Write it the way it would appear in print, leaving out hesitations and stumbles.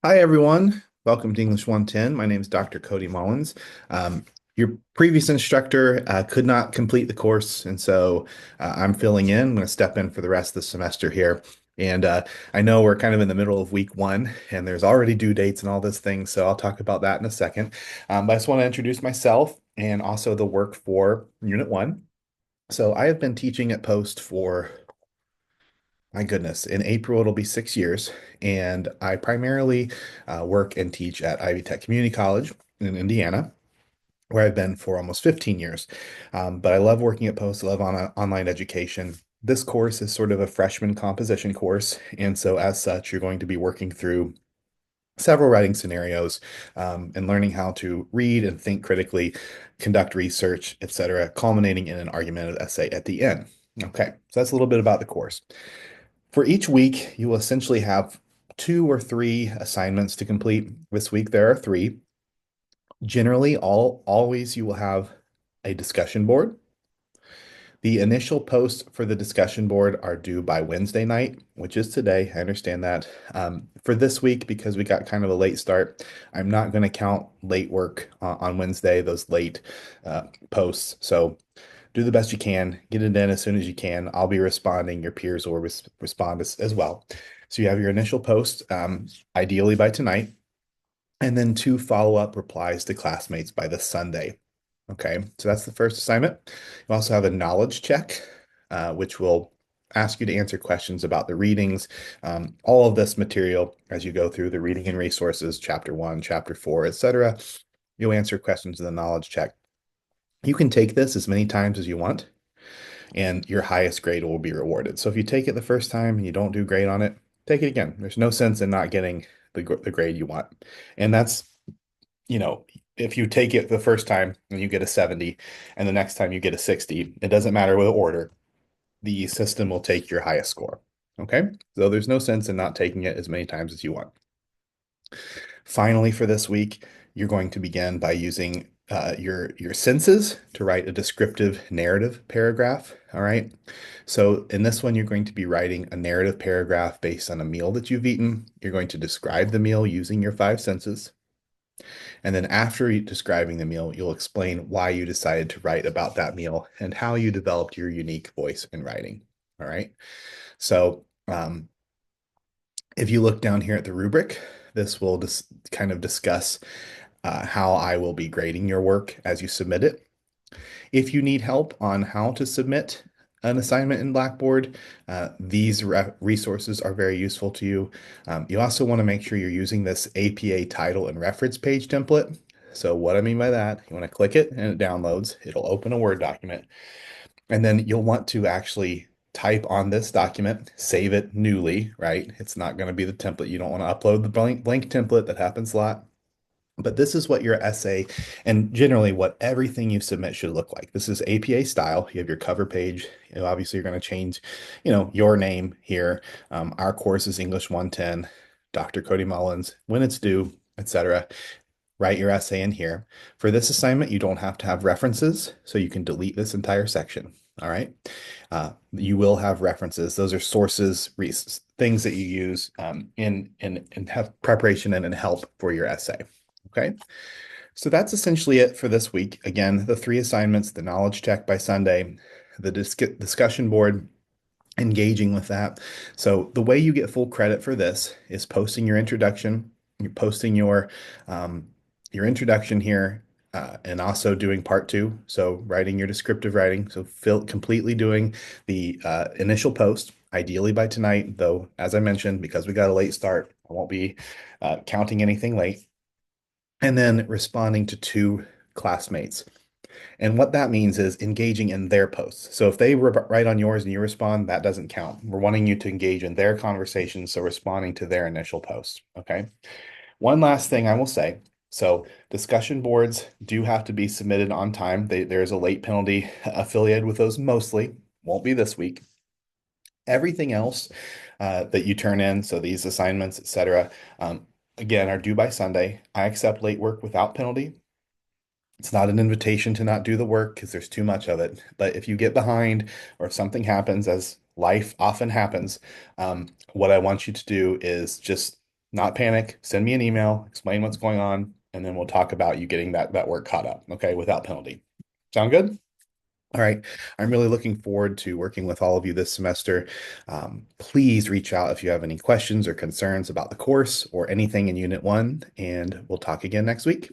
Hi, everyone. Welcome to English 110. My name is Dr. Cody Mullins. Um, your previous instructor could not complete the course, and so I'm filling in. I'm going to step in for the rest of the semester here. And I know we're kind of in the middle of week one, and there's already due dates and all this things, so I'll talk about that in a second. But I just want to introduce myself and also the work for Unit 1. So I have been teaching at Post for my goodness, in April it'll be 6 years, and I primarily work and teach at Ivy Tech Community College in Indiana, where I've been for almost 15 years. But I love working at Post, I love online education. This course is sort of a freshman composition course, and so as such, you're going to be working through several writing scenarios and learning how to read and think critically, conduct research, etc., culminating in an argumentative essay at the end. Okay, so that's a little bit about the course. For each week, you will essentially have two or three assignments to complete. This week, there are three. Generally, always you will have a discussion board. The initial posts for the discussion board are due by Wednesday night, which is today. I understand that. For this week, because we got kind of a late start, I'm not going to count late work on Wednesday, those late posts. So do the best you can, get it in as soon as you can. I'll be responding. Your peers will respond as well. So you have your initial post, ideally by tonight, and then two follow-up replies to classmates by this Sunday. Okay, so that's the first assignment. You also have a knowledge check, which will ask you to answer questions about the readings, all of this material as you go through the reading and resources, chapter one, chapter four, etc. You'll answer questions in the knowledge check. You can take this as many times as you want, and your highest grade will be rewarded. So if you take it the first time and you don't do great on it, take it again. There's no sense in not getting the grade you want. And that's, you know, if you take it the first time and you get a 70 and the next time you get a 60, it doesn't matter what order, the system will take your highest score. Okay? So there's no sense in not taking it as many times as you want. Finally, for this week, you're going to begin by using your senses to write a descriptive narrative paragraph. All right. So in this one, you're going to be writing a narrative paragraph based on a meal that you've eaten. You're going to describe the meal using your five senses. And then after describing the meal, you'll explain why you decided to write about that meal and how you developed your unique voice in writing. All right. So if you look down here at the rubric, this will just kind of discuss how I will be grading your work as you submit it. If you need help on how to submit an assignment in Blackboard, these resources are very useful to you. You also want to make sure you're using this APA title and reference page template. So what I mean by that, you want to click it and it downloads. It'll open a Word document. And then you'll want to actually type on this document, save it newly, right? It's not going to be the template. You don't want to upload the blank template. That happens a lot. But this is what your essay and generally what everything you submit should look like. This is APA style. You have your cover page. Obviously, you're going to change, your name here. Our course is English 110, Dr. Cody Mullins, when it's due, etc. Write your essay in here. For this assignment, you don't have to have references, so you can delete this entire section. All right. You will have references. Those are sources, things that you use in have preparation and in help for your essay. Okay. So that's essentially it for this week. Again, the three assignments, the knowledge check by Sunday, the discussion board, engaging with that. So the way you get full credit for this is posting your introduction. You're posting your introduction here, and also doing part two. So writing your descriptive writing. So completely doing the initial post, ideally by tonight, though, as I mentioned, because we got a late start, I won't be counting anything late. And then responding to two classmates. And what that means is engaging in their posts. So if they write on yours and you respond, that doesn't count. We're wanting you to engage in their conversation, so responding to their initial post. Okay. One last thing I will say. So discussion boards do have to be submitted on time. There's a late penalty affiliated with those mostly. Won't be this week. Everything else that you turn in, so these assignments, etc., again, are due by Sunday. I accept late work without penalty. It's not an invitation to not do the work because there's too much of it. But if you get behind or if something happens, as life often happens, what I want you to do is just Not panic. Send me an email, explain what's going on, and then we'll talk about you getting that work caught up, okay, without penalty. Sound good? All right. I'm really looking forward to working with all of you this semester. Please reach out if you have any questions or concerns about the course or anything in Unit 1, and we'll talk again next week.